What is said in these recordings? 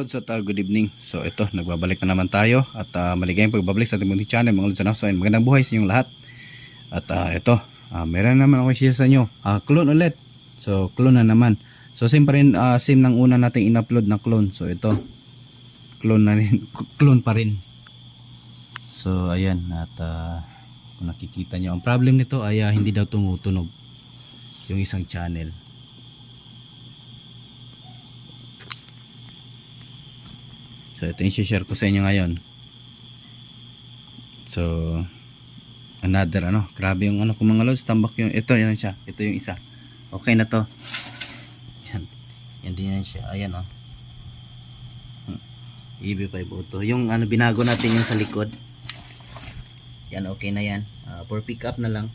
Lods at good evening. So ito, nagbabalik na naman tayo at maligayang pagbabalik sa ating munting channel mga Lods. So magandang buhay sa inyong lahat. At ito, meron naman ako share sa inyo. Clone ulit. So clone na naman. So same pa rin, same ng una nating in-upload na clone. So ito, clone na rin, clone pa rin. So ayan, at kung nakikita nyo, ang problem nito ay hindi daw tumutunog yung isang channel. So ito yung share ko sa inyo ngayon. So another grabe yung ko mga Lods, tambak yung ito, yan siya. Ito yung isa. Okay na to. Yan din yan siya. Ayan EB5 Auto. Yung binago natin yung sa likod. Yan, okay na yan. For pick up na lang.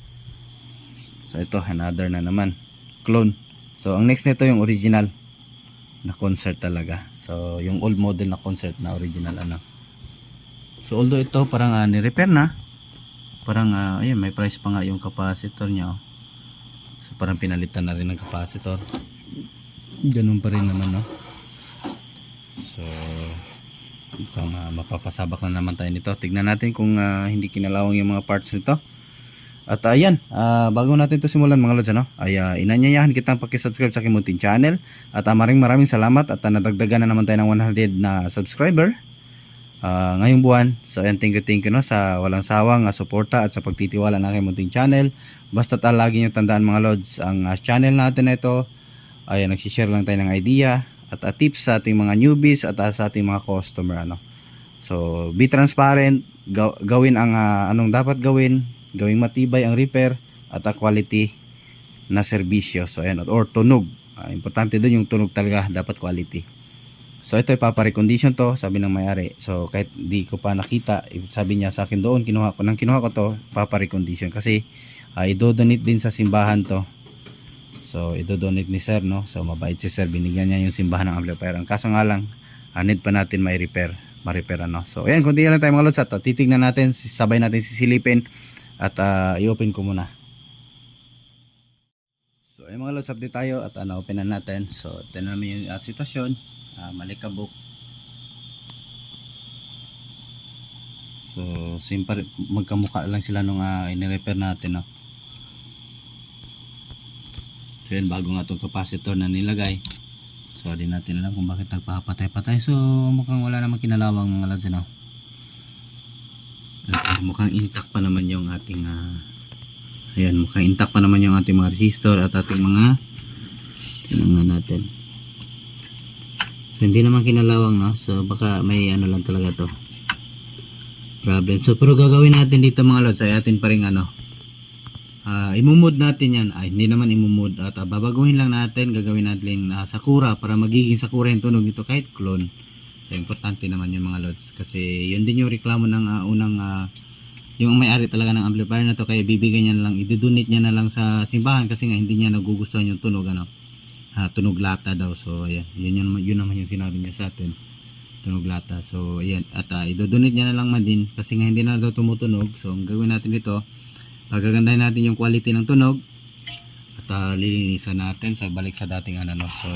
So ito, another na naman. Clone. So ang next nito yung original na concert talaga. So yung old model na concert na original So although ito parang ni-repair na. Parang ayan, may price pa nga yung capacitor niya. So parang pinalitan na rin ng capacitor. Ganun pa rin naman So mukhang mapapasabak na naman tayo nito. Tignan natin kung hindi kinalawang yung mga parts nito. At ayan, bago natin ito simulan mga Lods, ay inanyayahan kitang pakisubscribe sa aking munting channel. At maraming salamat at nadagdagan na naman tayo ng 100 na subscriber ngayong buwan. So ayan, thank you sa walang sawang suporta at sa pagtitiwala ng aking munting channel. Basta lagi nyo tandaan mga Lods, ang channel natin na ito ay nagsishare lang tayo ng idea at tips sa ating mga newbies at sa ating mga customer. So be transparent, gawin ang anong dapat gawin, gawing matibay ang repair at quality na serbisyo. So ayan, or tunog. Importante doon yung tunog talaga, dapat quality. So ito ipapa-recondition to, sabi ng may-ari. So kahit di ko pa nakita, sabi niya sa akin doon, kinuha ko to, papa-recondition kasi i-donate din sa simbahan to. So i-donate ni sir, so mabait si sir, binigyan niya yung simbahan ng amplifier. Ang kaso nga lang, need pa natin ma-repair. So ayan, kunti lang tayo mga Lods, at titignan natin, sabay natin sisilipin at i-open ko muna. So ay mga Lods, update tayo at openan natin. So ito na naman yung sitwasyon. Malikabok. So simple, magkamukha lang sila nung in-repair natin. So yan, bago nga itong capacitor na nilagay. So di natin alam kung bakit nagpapatay-patay. So mukhang wala namang kinalawang mga Lods, mukhang intact pa naman yung ating ayan, mukhang intact pa naman yung ating mga resistor at ating mga tinangan natin. So hindi naman kinalawang, so baka may lang talaga to problem. So pero gagawin natin dito mga Lods, ay atin pa rin imumod natin yan. Hindi naman imumod, at babaguhin lang natin, gagawin natin Sakura para magiging Sakura yung tunog nito kahit clone. So importante naman yung mga Lods, kasi yun din yung reklamo ng unang yung may-ari talaga ng amplifier na to, kaya bibigyan niya na lang, i-donate niya na lang sa simbahan kasi nga hindi niya nagugustuhan yung tunog tunog lata daw. So ayan, yun naman yung sinabi niya sa atin, tunog lata. So ayan, at i-donate niya na lang man din kasi nga hindi na daw tumutunog. So ang gagawin natin dito, pagagandahin natin yung quality ng tunog at lilinisan natin sa balik sa dating so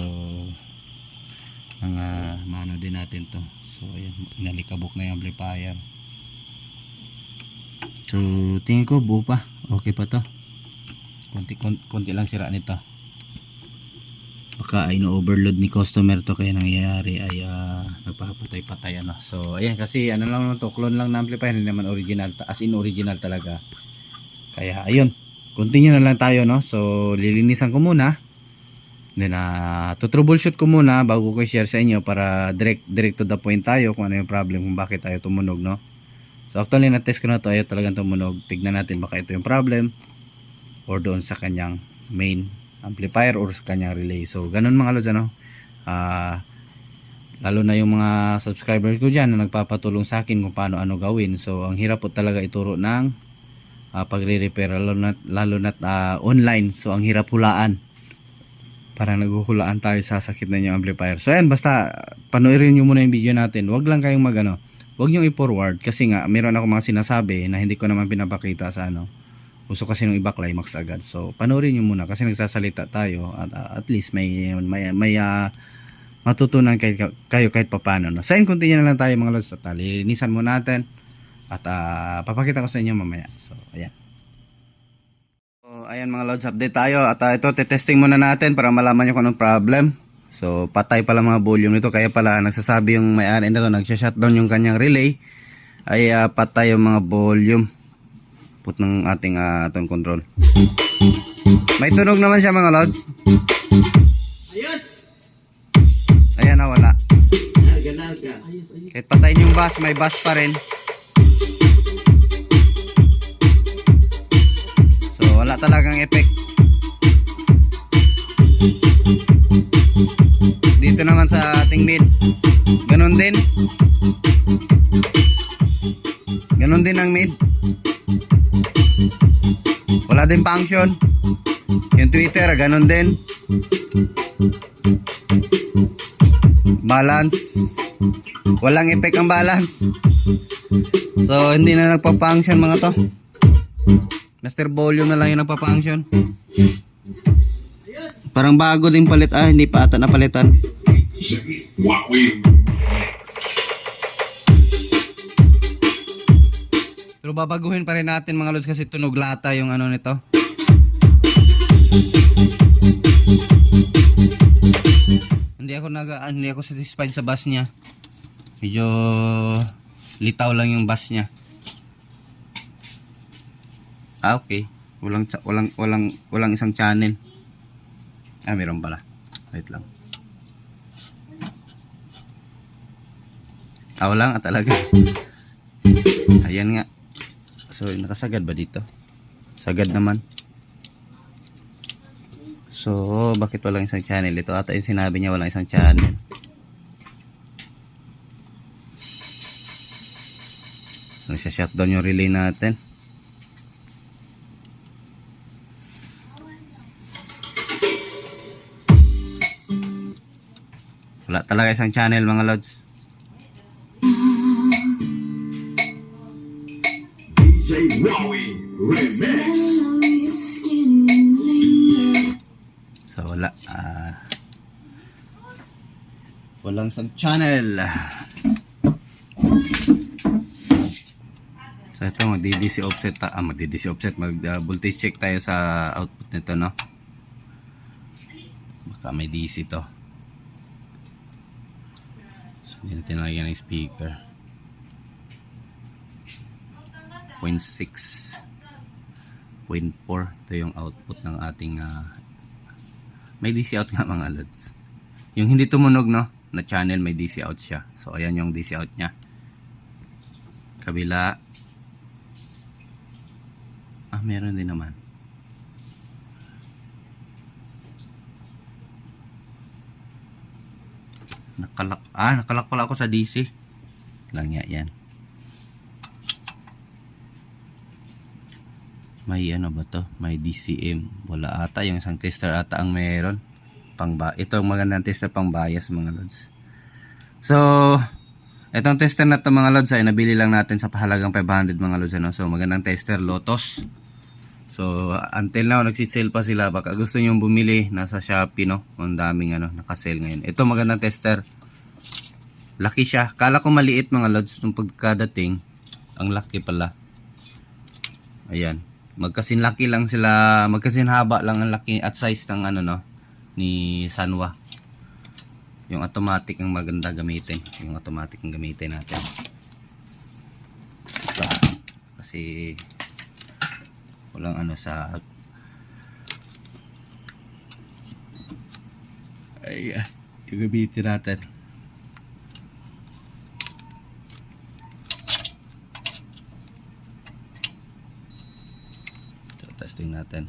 mano din natin to. So ayan, inalikabok na yung amplifier. So tingin ko buo pa, okay pa to. Konti lang sira nito, baka ino-overload ni customer to, kaya nangyayari ay nagpapatay-patay. So ayan, kasi lang naman to, clone lang na amplifier, hindi naman original, as in original talaga. Kaya ayun, continue na lang tayo. So lilinisan ko muna, then to troubleshoot ko muna bago ko i-share sa inyo, para direct to the point tayo kung ano yung problem, kung bakit tayo tumunog. So actually na-test ko na to, ayaw talagang tumunog. Tignan natin baka ito yung problem or doon sa kanyang main amplifier or sa kanyang relay. So ganun mga Lods, lalo na yung mga subscriber ko dyan na nagpapatulong sa akin kung paano gawin. So ang hirap po talaga ituro ng pagre-repair, lalo na online. So ang hirap hulaan, parang naghuhulaan tayo sa sakit na yung amplifier. So ayan, basta panoorin nyo muna yung video natin. Wag lang kayong wag nyo i-forward, kasi nga meron ako mga sinasabi na hindi ko naman pinapakita sa gusto kasi nung iba-climax agad. So panoorin nyo muna kasi nagsasalita tayo, at least may matutunan kayo kahit papano, no? So ayun, continue na lang tayo mga lods, at lilinisan mo natin at papakita ko sa inyo mamaya. So ayan. So ayan mga lods, update tayo at ito testing muna natin para malaman nyo kung anong problem. So patay pala mga volume nito, kaya pala nagsasabi yung may-ari nito, nagsha-shutdown yung kanyang relay, ay patay yung mga volume put ng ating tone control. May tunog naman siya mga lods. Ayos! Ayan, wala. Naga. Ayos. Kahit patayin yung bass, may bass pa rin. So wala talagang effect. Dito naman sa ating mid, ganun din. Ganun din ang mid. Wala din function. Yung Twitter, ganun din. Balance, walang effect ang balance. So hindi na nagpa-function mga to. Master volume na lang yung nagpa-function. Parang bago din palit. Hindi pa ata napalitan. Pero babaguhin pa rin natin mga lods, kasi tunog lata yung ano nito. Hindi ako satisfied sa bass niya. Medyo litaw lang yung bass niya. Okay. Walang isang channel. Meron pala. Wait lang. Wala nga talaga. Ayan nga. So nakasagad ba dito? Sagad naman. So bakit walang isang channel? Ito ata yung sinabi niya, walang isang channel. Nagsa-shutdown yung relay natin. Wala talaga isang channel mga lods. DJ Wowie Remix. So wala. Walang isang channel. So ito magdi-DC offset magdi-DC offset, mag-voltage check tayo sa output nito, no? Baka may DC to. So hindi natin lagyan ng speaker. 0.6 0.4 ito yung output ng ating may DC out nga mga lods. Yung hindi tumunog, no, na channel, may DC out siya. So ayan yung DC out nya. Kabila, meron din naman. Nakalak pala ako sa DC lang yan. May ano ba to? May DCM. Wala ata. Yung isang tester ata ang meron. Ito ang magandang tester pang bias mga lods. So itong tester na to mga lods ay nabili lang natin sa pahalagang 500 mga lods, ano? So magandang tester, Lotus. So until now nagsisale pa sila. Baka gusto nyo bumili, nasa Shopee, no? Ang daming nakasale ngayon. Ito magandang tester. Laki siya. Kala ko maliit mga lods. Nung pagkadating, ang laki pala. Ayan. Magkasinlaki lang sila, magkasinhaba lang ang laki at size ng ni Sanwa. Yung automatic ang maganda gamitin. Yung automatic ang gamitin natin. Kasi walang sa yung gamitin natin. Testing natin.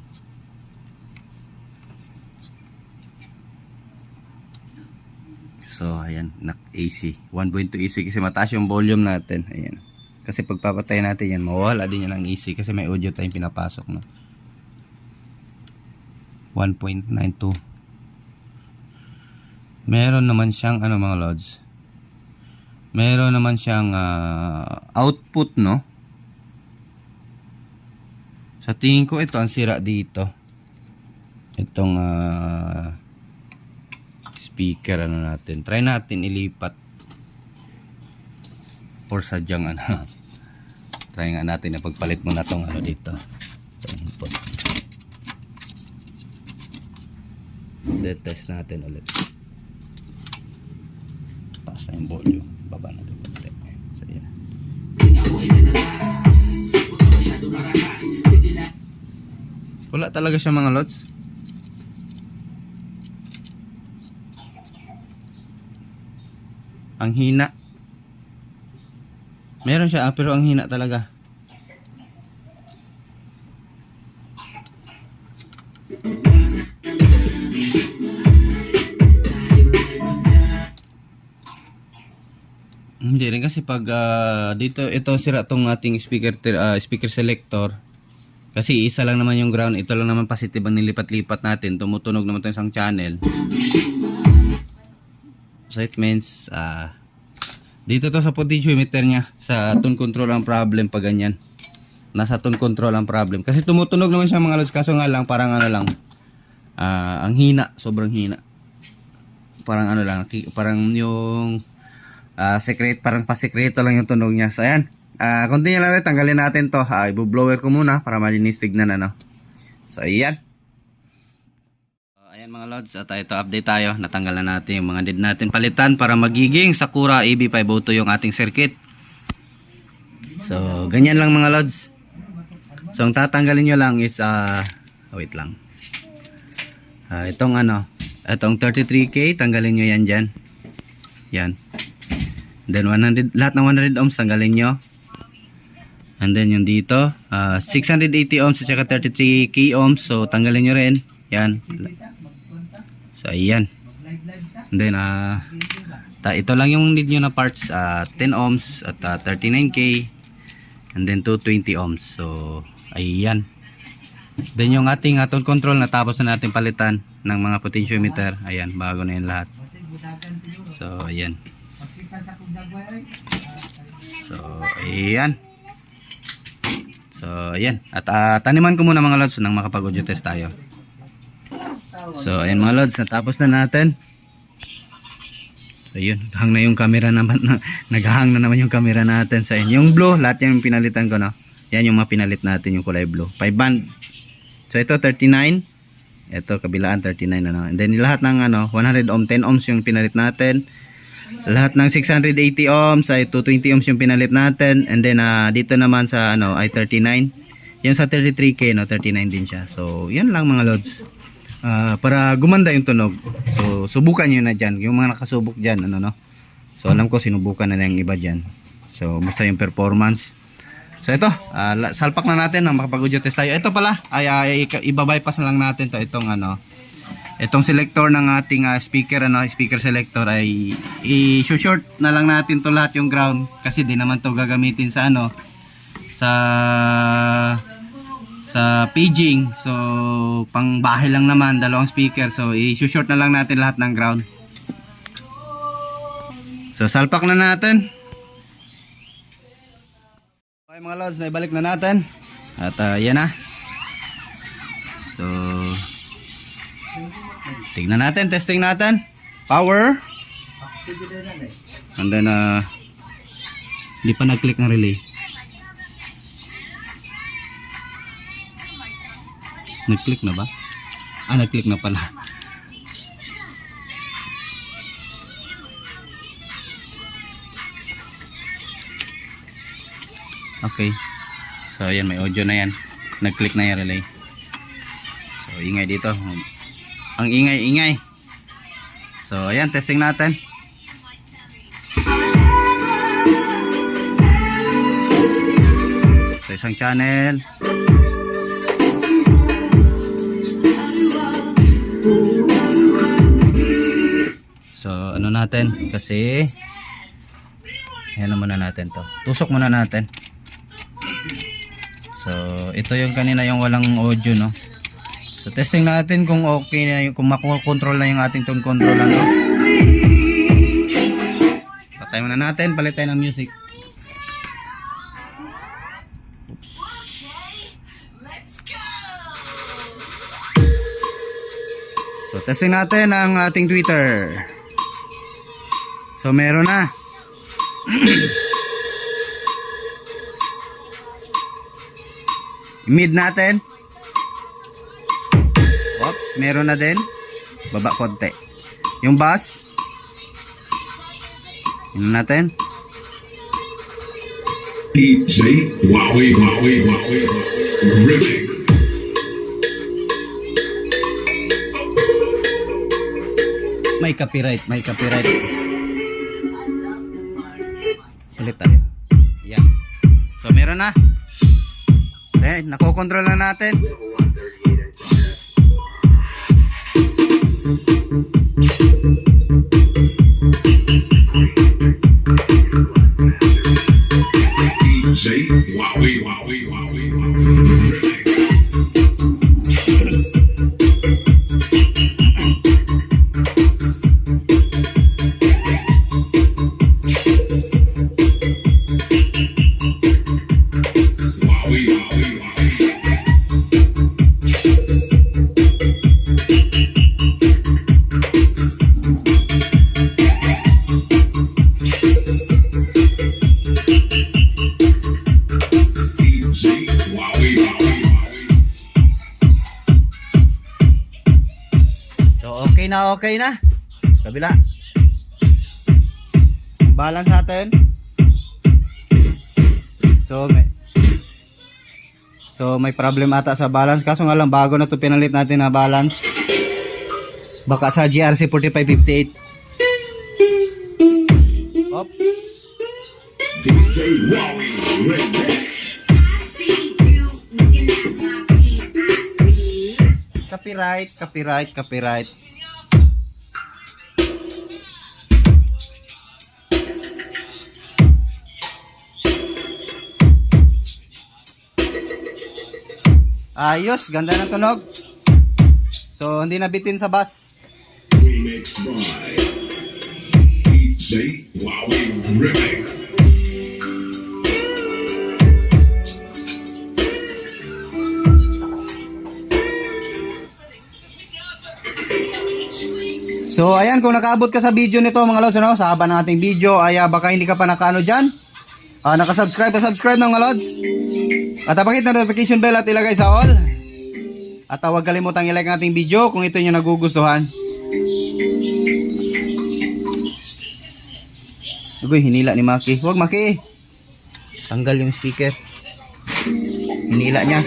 So ayan, AC 1.2 AC kasi mataas yung volume natin. Ayan. Kasi pagpapatay natin yan, mawala din yan ang AC kasi may audio tayong pinapasok, no. 1.92. Meron naman siyang mga loads. Meron naman siyang output, no. Sa tingin ko ito ang sira dito. Itong speaker ano natin. Try natin ilipat. Or sadyang ano. Try nga natin na pagpalit muna tong ano dito. Itong input. Then test natin ulit. Taas na yung volume. Baba natin konti. So yan. Wala talaga siya mga lods. Ang hina. Meron siya pero ang hina talaga. Hindi rin kasi pag dito ito sira tong ating speaker selector. Kasi isa lang naman yung ground, ito lang naman positive ang nilipat-lipat natin. Tumutunog naman 'tong isang channel. So it means dito to sa potentiometer niya, sa tone control ang problem pag ganyan. Nasa tone control ang problem. Kasi tumutunog naman siya mga lods, kaso nga lang parang ano lang. Ang hina, sobrang hina. Parang ano lang, parang yung secret, parang pasikreto lang yung tunog niya. So ayan. Continue lang natin, tanggalin natin to. I-blower ko muna para malinis tignan ano. So ayan. Ayan mga lods, at ito update tayo. Natanggal na natin yung mga need natin palitan para magiging Sakura EB502 yung ating circuit. So ganyan lang mga lods. So ang tatanggalin nyo lang is wait lang. Itong ano, itong 33K, tanggalin nyo yan dyan. Yan. Then 100, lahat ng 100 ohms tanggalin nyo. And then yung dito, 680 ohms at saka 33k ohms. So tanggalin nyo rin. Yan. So ayan. And then ito lang yung need nyo na parts, 10 ohms at 39k. And then 220 ohms. So ayan. Then yung ating tone control natapos na natin palitan ng mga potentiometer. Ayan, bago na yun lahat. So ayan. So ayan. So ayan. At taniman ko muna mga lods nang makapag-audio test tayo. So ayan mga lods, natapos na natin. So yun, naghang na yung camera naman. Naghang na naman yung camera natin. So ayan, yung blue, lahat yung pinalitan ko no. Yan yung mga pinalit natin, yung kulay blue. 5 band. So ito 39. Ito kabilaan 39 ano. And then lahat ng 100 ohm, 10 ohms yung pinalit natin. Lahat ng 680 ohms ay 220 ohms yung pinalit natin. And then dito naman sa ay 39. Yan sa 33k 39 din siya. So yan lang mga lods. Para gumanda yung tunog. So subukan niyo na diyan, yung mga nakasubok diyan So alam ko sinubukan na yung iba diyan. So basta yung performance. So ito, salpak na natin nang makapag-audio test tayo. Ito pala ay iba-bypass na lang natin to itong itong selector ng ating speaker speaker selector ay i-short na lang natin to lahat yung ground kasi di naman to gagamitin sa sa paging. So pang bahay lang naman, dalawang speaker. So i-short na lang natin lahat ng ground. So salpak na natin. Okay mga lods, naibalik na natin. At yan na. So tignan natin, testing natin. Power. And then hindi pa nag-click ng relay. Nag-click na ba? Nag-click na pala. Okay. So ayan, may audio na yan. Nag-click na yung relay. So ingay dito. Ang ingay-ingay. So ayan, testing natin. So isang channel. So ano natin kasi ayan muna natin to. Tusok muna natin. So ito yung kanina yung walang audio no. So testing natin kung okay na yung, kung makokontrol na yung ating tone control Patay muna natin, palit tayo ng music. Oops. So Testing natin ang ating tweeter. So meron na. Mid natin. Oops, meron na din. Baba konti. Yung bass. Yun natin. DJ Wowie Remix. May copyright. Ulit tayo. Yan. So meron na. Okay, nakokontrol na natin. DJ Wowie Remix. So okay na. Kabila. Balance natin. So may problem ata sa balance, kaso nga lang bago na to pinalit natin na balance. Baka sa GRC 4558. Oops. DJ Wowie Remix. Copyright. Ayos, ganda ng tunog. So hindi nabitin sa bass. Remix by DJ Wowie Remix. So ayan, kung nakaabot ka sa video nito mga lods, ano, sa haba ng ating video, ay baka hindi ka pa nakaano dyan, nakasubscribe na mga lods. At pakit na notification bell at ilagay sa all. At huwag kalimutang i-like ang ating video kung ito yung nagugustuhan. Uy, hinila ni Maki. Huwag Maki. Tanggal yung speaker. Hinila niya.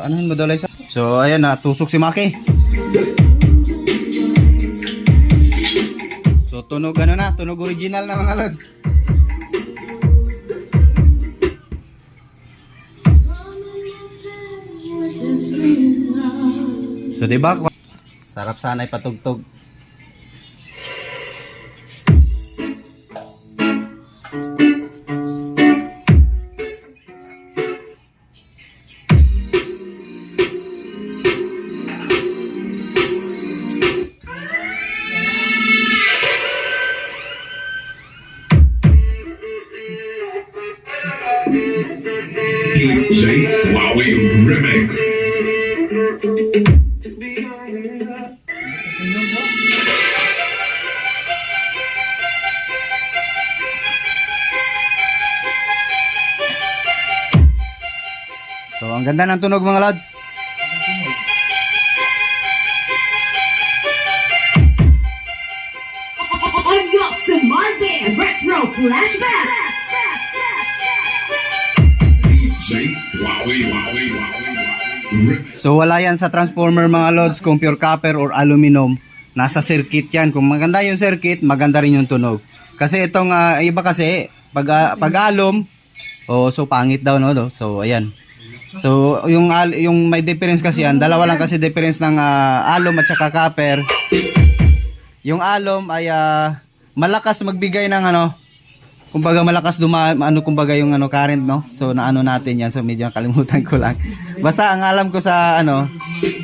Anuhin mo daw, Liza? So ayan na, tusok si Maki. So tunog ano na, tunog original na mga lods. So diba, sarap sana ipatugtog. DJ Wowie Remix. So ang ganda ng tunog mga lods. Retro Flashback. DJ Wowie Remix. So wala yan sa transformer mga lods kung pure copper or aluminum. Nasa circuit yan. Kung maganda yung circuit, maganda rin yung tunog. Kasi itong iba kasi pag alum, so pangit daw no. So ayan. So yung may difference kasi yan. Dalawa lang kasi difference ng alum at saka copper. Yung alum ay malakas magbigay ng kumbaga malakas kumbaga yung current no. So naano natin yan, so medyo kalimutan ko lang. Basta ang alam ko sa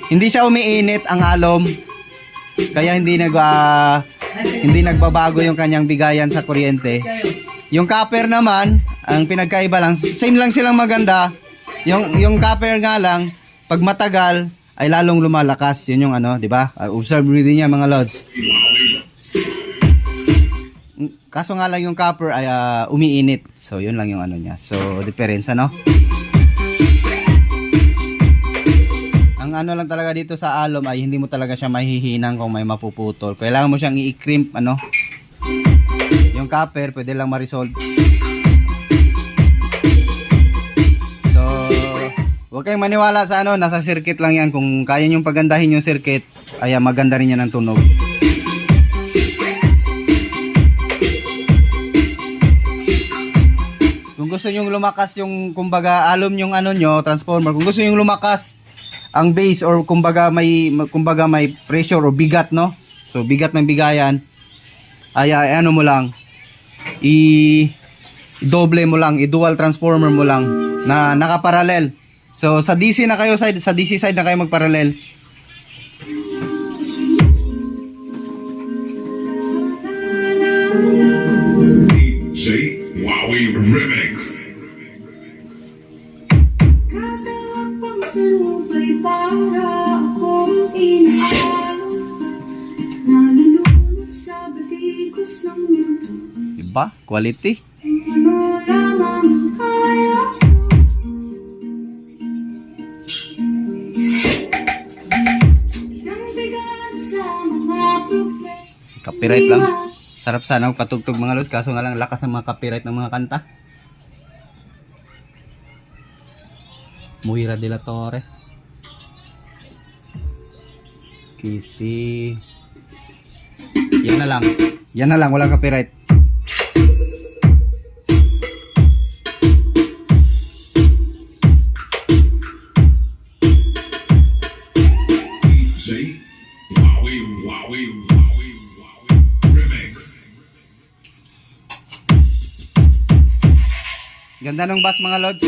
hindi siya umiinit ang alum. Kaya hindi nagbabago yung kanyang bigayan sa kuryente. Yung copper naman, ang pinagkaiba lang, same lang silang maganda. Yung copper nga lang, pag matagal ay lalong lumalakas. Yun yung ano, di ba? Observe din niya mga lods. Kaso nga lang yung copper ay umiinit. So yun lang yung ano niya. So diferensya, no? Ang ano lang talaga dito sa alum ay hindi mo talaga siya mahihinang kung may mapuputol. Kailangan mo siyang i-crimp, ano? Yung copper pwede lang ma-resolve. So huwag kayong maniwala sa ano, nasa circuit lang yan. Kung kaya nyo pagandahin yung circuit, ay maganda rin yan ang tunog. Kung gusto nyo lumakas yung, kumbaga, alum yung ano nyo, transformer, kung gusto nyo lumakas ang base or kumbaga may pressure o bigat, no? So bigat ng bigayan, ay ano mo lang, i-double mo lang, i-dual transformer mo lang na nakaparallel. So sa DC na kayo side, sa DC side na kayo magparallel. DJ Wowie Remix. Katapang salubay para akong inaalo, nalulunod sa batikos ng mundo. Diba? Quality. Ano lamang ang kaya ko? Bigang-bigan sa mga problema. Copyright lang. Sarap sana patugtog mga lods, kaso nga lang lakas ng mga copyright ng mga kanta. Muira de la Torre. Kisi. Yan na lang. Yan na lang, walang copyright. DJ Wowie Wowie Wowie Wowie Remix. Ganda ng bass mga lods.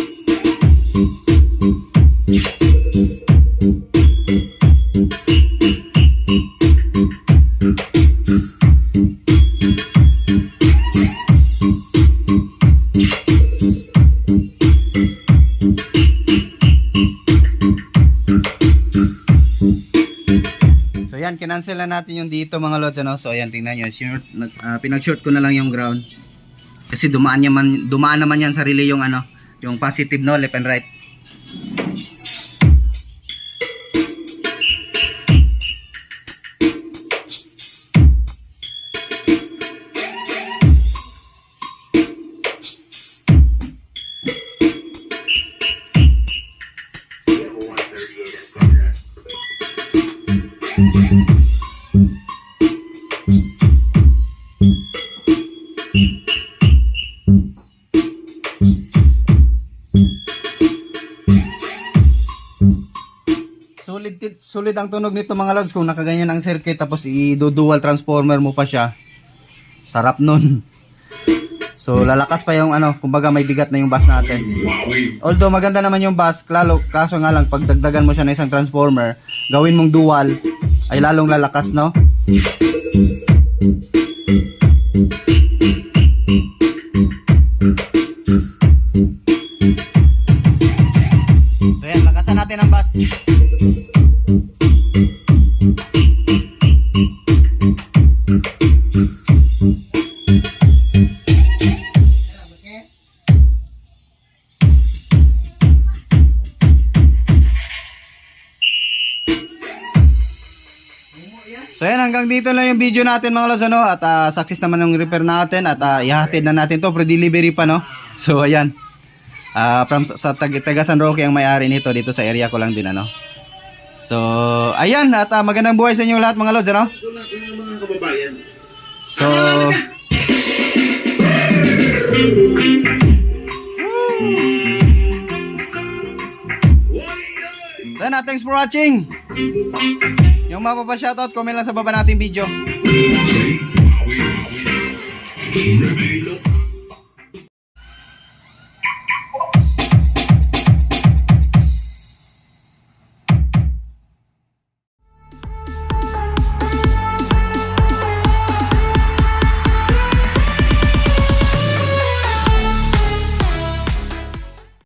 So yan, kinancel na natin yung dito mga lods, ano? So ayan, tingnan nyo, pinag-short ko na lang yung ground. Kasi dumaan naman yan sa relay yung ano, yung positive, no, left and right. Solid ang tunog nito mga lods kung nakaganyan ang circuit tapos i-dual transformer mo pa siya. Sarap nun. So lalakas pa yung ano, kumbaga may bigat na yung bass natin. Wowie Although maganda naman yung bass, klalo, kaso nga lang pag dagdagan mo siya ng isang transformer, gawin mong dual, ay lalong lalakas, no? So yan, lakasan natin ang bass. So yan, hanggang dito lang yung video natin mga lods, ano? At success naman yung repair natin at ihahatid na natin to, pre-delivery pa, no? So ayan, sa taga San Roque ang may-ari nito, dito sa area ko lang din, ano? So ayan, at magandang buhay sa inyo lahat mga lods, ano? So then, thanks for watching. Yung mapapa-shoutout, comment lang sa baba nating video. DJ Wowie Wowie Remix.